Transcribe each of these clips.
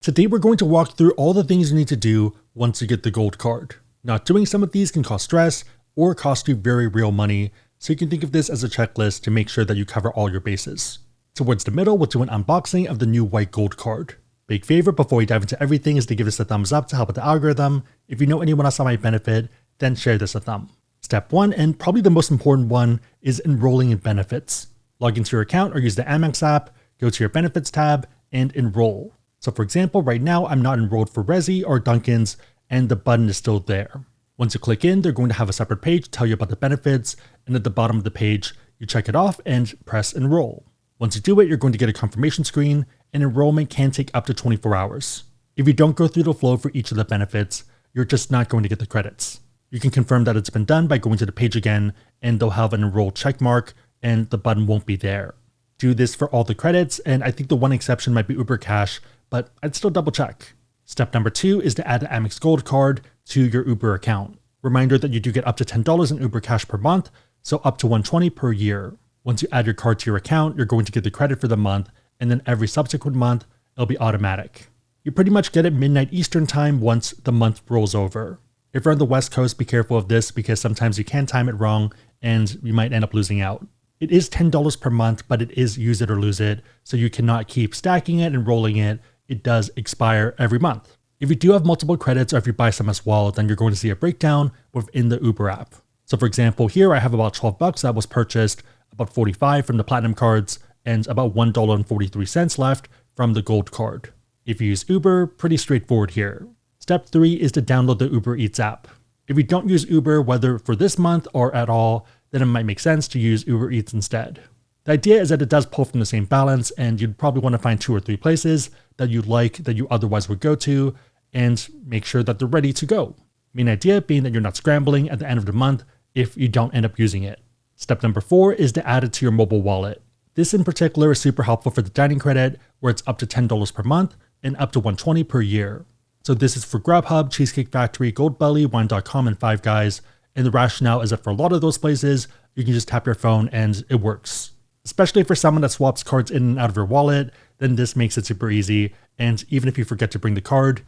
Today we're going to walk through all the things you need to do once you get the gold card. Not doing some of these can cause stress or cost you very real money, so you can think of this as a checklist to make sure that you cover all your bases. Towards the middle, we'll do an unboxing of the new white gold card. Big favor before we dive into everything is to give this a thumbs up to help with the algorithm. If you know anyone else that might benefit, then share this a thumb. Step 1, and probably the most important one, is enrolling in benefits. Log into your account or use the Amex app, go to your benefits tab, and enroll. So for example, right now I'm not enrolled for Resy or Dunkin's, and the button is still there. Once you click in, they're going to have a separate page to tell you about the benefits, and at the bottom of the page, you check it off and press enroll. Once you do it, you're going to get a confirmation screen, and enrollment can take up to 24 hours. If you don't go through the flow for each of the benefits, you're just not going to get the credits. You can confirm that it's been done by going to the page again, and they'll have an enroll check mark, and the button won't be there. Do this for all the credits, and I think the one exception might be Uber Cash, but I'd still double check. Step number 2 is to add the Amex Gold card to your Uber account. Reminder that you do get up to $10 in Uber Cash per month, so up to $120 per year. Once you add your card to your account, you're going to get the credit for the month, and then every subsequent month, it'll be automatic. You pretty much get it midnight Eastern time once the month rolls over. If you're on the West Coast, be careful of this because sometimes you can time it wrong and you might end up losing out. It is $10 per month, but it is use it or lose it, so you cannot keep stacking it and rolling it. It does expire every month. If you do have multiple credits or if you buy some as well, then you're going to see a breakdown within the Uber app. So for example, here I have about $12 that was purchased, about $45 from the platinum cards, and about $1.43 left from the gold card. If you use Uber, pretty straightforward here. Step 3 is to download the Uber Eats app. If you don't use Uber, whether for this month or at all, then it might make sense to use Uber Eats instead. The idea is that it does pull from the same balance, and you'd probably want to find 2 or 3 places that you like that you otherwise would go to, and make sure that they're ready to go. Main idea being that you're not scrambling at the end of the month if you don't end up using it. Step number 4 is to add it to your mobile wallet. This in particular is super helpful for the dining credit, where it's up to $10 per month and up to $120 per year. So this is for GrubHub, Cheesecake Factory, Goldbelly, Wine.com, and Five Guys, and the rationale is that for a lot of those places, you can just tap your phone and it works. Especially for someone that swaps cards in and out of your wallet, then this makes it super easy, and even if you forget to bring the card,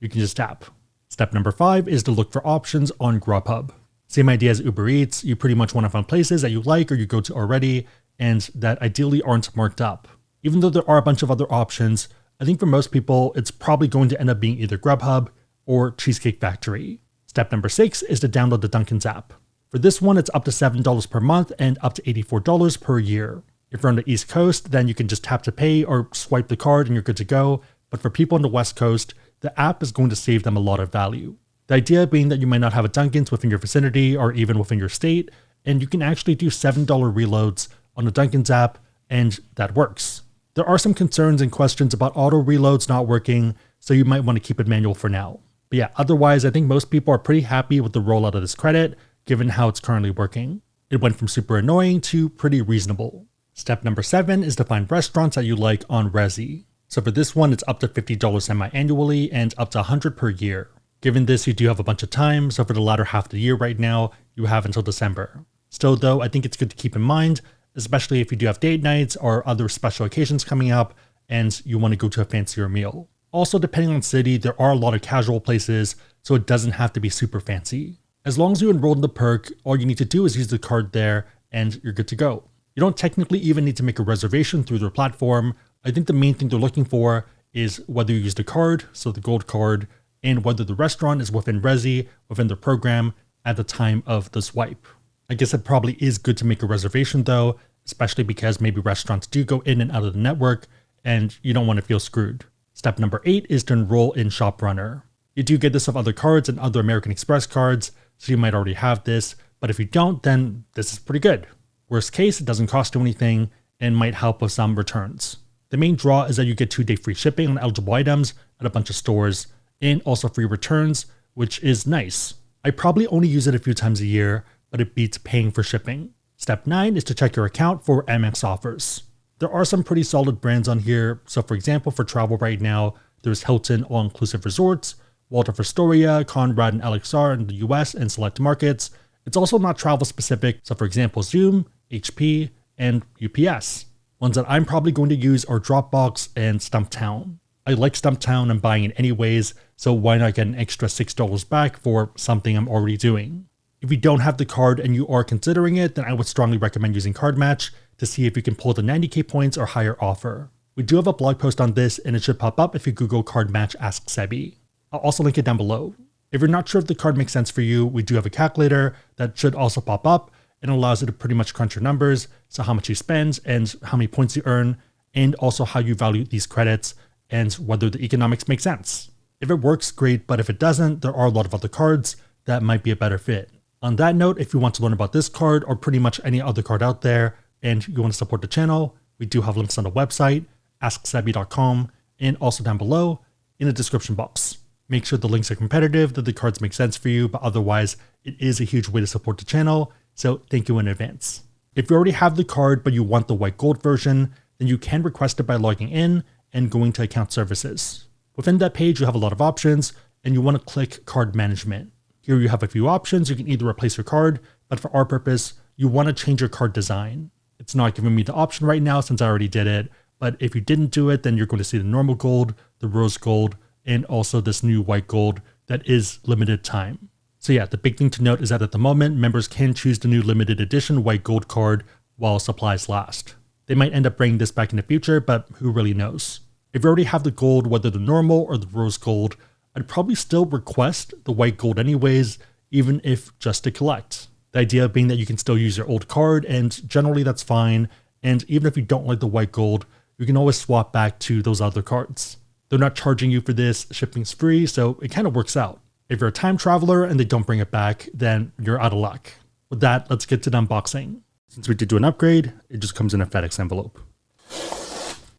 you can just tap. Step number 5 is to look for options on GrubHub. Same idea as Uber Eats, you pretty much want to find places that you like or you go to already, and that ideally aren't marked up. Even though there are a bunch of other options, I think for most people, it's probably going to end up being either GrubHub or Cheesecake Factory. Step number 6 is to download the Dunkin's app. For this one, it's up to $7 per month and up to $84 per year. If you're on the East Coast, then you can just tap to pay or swipe the card and you're good to go. But for people on the West Coast, the app is going to save them a lot of value. The idea being that you might not have a Dunkin's within your vicinity or even within your state, and you can actually do $7 reloads on the Dunkin's app, and that works. There are some concerns and questions about auto reloads not working, so you might want to keep it manual for now. But yeah, otherwise, I think most people are pretty happy with the rollout of this credit, given how it's currently working. It went from super annoying to pretty reasonable. Step number 7 is to find restaurants that you like on Resy. So for this one, it's up to $50 semi-annually and up to $100 per year. Given this, you do have a bunch of time, so for the latter half of the year right now, you have until December. Still though, I think it's good to keep in mind, especially if you do have date nights or other special occasions coming up and you want to go to a fancier meal. Also, depending on city, there are a lot of casual places, so it doesn't have to be super fancy. As long as you enroll in the perk, all you need to do is use the card there and you're good to go. You don't technically even need to make a reservation through their platform. I think the main thing they're looking for is whether you use the card, so the gold card, and whether the restaurant is within Resy, within the program, at the time of the swipe. I guess it probably is good to make a reservation though, especially because maybe restaurants do go in and out of the network, and you don't want to feel screwed. Step number 8 is to enroll in ShopRunner. You do get this with other cards and other American Express cards, so you might already have this, but if you don't, then this is pretty good. Worst case, it doesn't cost you anything and might help with some returns. The main draw is that you get 2-day free shipping on eligible items at a bunch of stores, and also free returns, which is nice. I probably only use it a few times a year, but it beats paying for shipping. Step 9 is to check your account for Amex Offers. There are some pretty solid brands on here, so for example, for travel right now, there's Hilton All-Inclusive Resorts, Waldorf Astoria, Conrad and LXR in the US and select markets. It's also not travel specific, so for example, Zoom, HP, and UPS. Ones that I'm probably going to use are Dropbox and Stumptown. I like Stumptown and buying it anyways, so why not get an extra $6 back for something I'm already doing? If you don't have the card and you are considering it, then I would strongly recommend using Card Match to see if you can pull the 90k points or higher offer. We do have a blog post on this and it should pop up if you Google Card Match Ask Sebi. I'll also link it down below. If you're not sure if the card makes sense for you, we do have a calculator that should also pop up and allows you to pretty much crunch your numbers, so how much you spend and how many points you earn, and also how you value these credits and whether the economics make sense. If it works, great, but if it doesn't, there are a lot of other cards that might be a better fit. On that note, if you want to learn about this card or pretty much any other card out there and you want to support the channel, we do have links on the website, asksebi.com, and also down below in the description box. Make sure the links are competitive, that the cards make sense for you, but otherwise it is a huge way to support the channel, so thank you in advance. If you already have the card but you want the white gold version, then you can request it by logging in and going to account services. Within that page, you have a lot of options and you want to click card management. Here you have a few options. You can either replace your card, but for our purpose, you want to change your card design. It's not giving me the option right now since I already did it, but if you didn't do it, then you're going to see the normal gold, the rose gold, and also this new white gold that is limited time. So yeah, the big thing to note is that at the moment, members can choose the new limited edition white gold card while supplies last. They might end up bringing this back in the future, but who really knows? If you already have the gold, whether the normal or the rose gold, I'd probably still request the white gold anyways, even if just to collect. The idea being that you can still use your old card, and generally that's fine, and even if you don't like the white gold, you can always swap back to those other cards. They're not charging you for this, shipping's free, so it kind of works out. If you're a time traveler and they don't bring it back, then you're out of luck. With that, let's get to the unboxing. Since we did do an upgrade, it just comes in a FedEx envelope.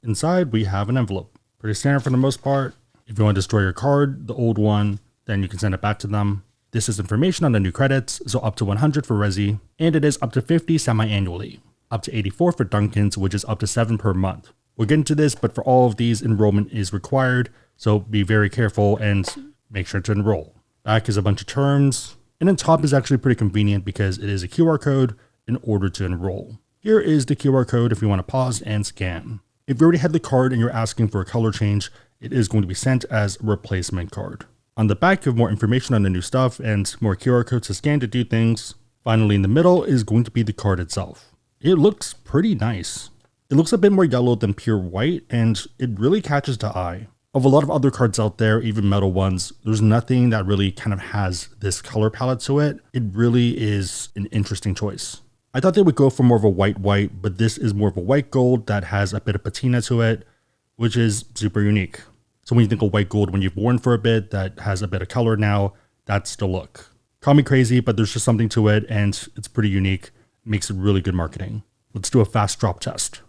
Inside, we have an envelope. Pretty standard for the most part. If you want to destroy your card, the old one, then you can send it back to them. This is information on the new credits, so up to 100 for Resy, and it is up to 50 semi-annually. Up to 84 for Dunkin's, which is up to 7 per month. We'll get into this, but for all of these, enrollment is required, so be very careful and make sure to enroll. Back is a bunch of terms, and then top is actually pretty convenient because it is a QR code in order to enroll. Here is the QR code if you want to pause and scan. If you already had the card and you're asking for a color change, it is going to be sent as a replacement card. On the back, you have more information on the new stuff and more QR codes to scan to do things. Finally, in the middle is going to be the card itself. It looks pretty nice. It looks a bit more yellow than pure white, and it really catches the eye. Of a lot of other cards out there, even metal ones, there's nothing that really kind of has this color palette to it. It really is an interesting choice. I thought they would go for more of a white, but this is more of a white gold that has a bit of patina to it, which is super unique. So when you think of white gold, when you've worn for a bit, that has a bit of color now, that's the look. Call me crazy, but there's just something to it, and it's pretty unique. It makes it really good marketing. Let's do a fast drop test.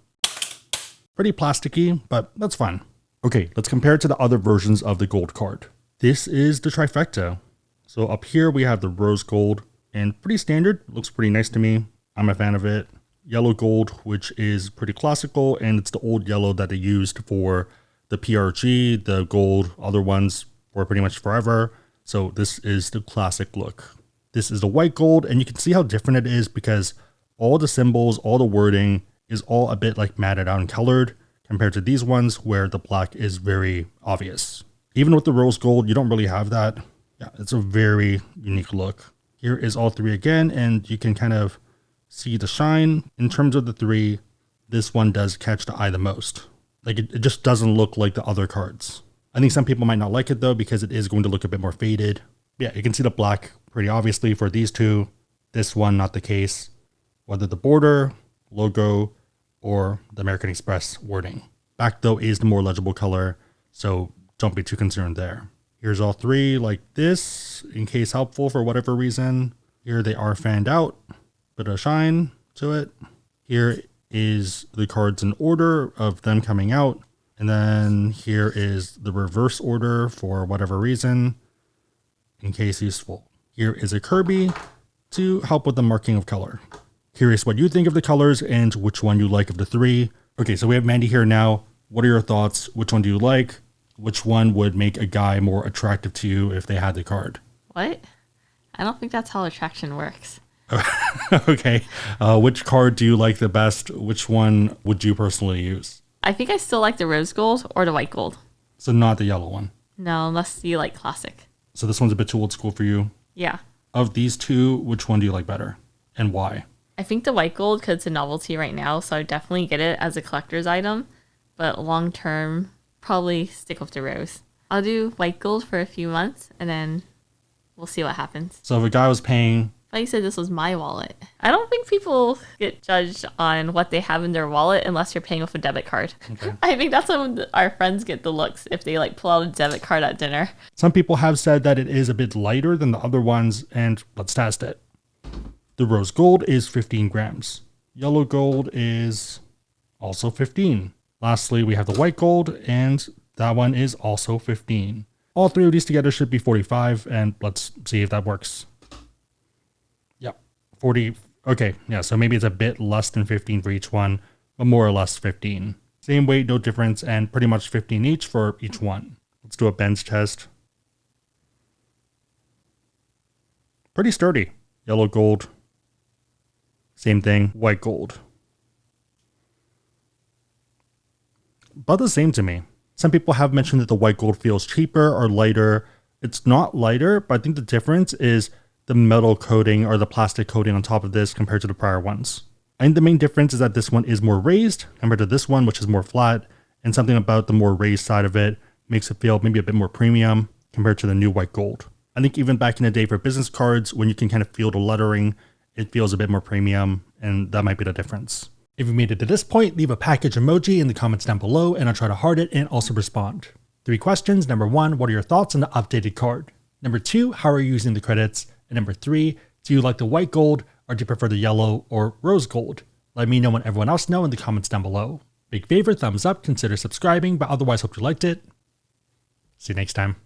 Pretty plasticky, but that's fine. Okay, let's compare it to the other versions of the gold card. This is the trifecta. So up here we have the rose gold, and pretty standard, looks pretty nice to me. I'm a fan of it. Yellow gold, which is pretty classical, and it's the old yellow that they used for the PRG, the gold, other ones for pretty much forever. So this is the classic look. This is the white gold, and you can see how different it is because all the symbols, all the wording is all a bit like matted out and colored, compared to these ones where the black is very obvious. Even with the rose gold, you don't really have that. Yeah, it's a very unique look. Here is all three again, and you can kind of see the shine. In terms of the three, this one does catch the eye the most. Like it just doesn't look like the other cards. I think some people might not like it though, because it is going to look a bit more faded. Yeah, you can see the black pretty obviously for these two. This one, not the case. Whether the border, logo, or the American Express wording. Back though is the more legible color, so don't be too concerned there. Here's all three like this, in case helpful for whatever reason. Here they are fanned out, bit of shine to it. Here is the cards in order of them coming out. And then here is the reverse order for whatever reason, in case useful. Here is a Kirby to help with the marking of color. Curious what you think of the colors and which one you like of the three. Okay, so we have Mandy here now. What are your thoughts? Which one do you like? Which one would make a guy more attractive to you if they had the card? What? I don't think that's how attraction works. Okay. Which card do you like the best? Which one would you personally use? I think I still like the rose gold or the white gold. So not the yellow one. No, unless you like classic. So this one's a bit too old school for you. Yeah. Of these two, which one do you like better? And why? I think the white gold, because it's a novelty right now, so I would definitely get it as a collector's item. But long term, probably stick with the rose. I'll do white gold for a few months, and then we'll see what happens. So if a guy was paying... But you said this was my wallet. I don't think people get judged on what they have in their wallet unless you're paying with a debit card. Okay. I think that's when our friends get the looks if they like pull out a debit card at dinner. Some people have said that it is a bit lighter than the other ones, and let's test it. The rose gold is 15 grams. Yellow gold is also 15. Lastly, we have the white gold, and that one is also 15. All three of these together should be 45, and let's see if that works. 40. Okay, yeah, so maybe it's a bit less than 15 for each one, but more or less 15. Same weight, no difference, and pretty much 15 each for each one. Let's do a bench test. Pretty sturdy. Yellow gold. Same thing, white gold. About the same to me. Some people have mentioned that the white gold feels cheaper or lighter. It's not lighter, but I think the difference is the metal coating or the plastic coating on top of this compared to the prior ones. I think the main difference is that this one is more raised compared to this one, which is more flat, and something about the more raised side of it makes it feel maybe a bit more premium compared to the new white gold. I think even back in the day for business cards, when you can kind of feel the lettering, it feels a bit more premium, and that might be the difference. If you made it to this point, leave a package emoji in the comments down below, and I'll try to heart it and also respond. 3 questions. Number 1, what are your thoughts on the updated card? Number 2, how are you using the credits? And number 3, do you like the white gold or do you prefer the yellow or rose gold? Let me know and everyone else know in the comments down below. Big favor, thumbs up, consider subscribing, but otherwise hope you liked it. See you next time.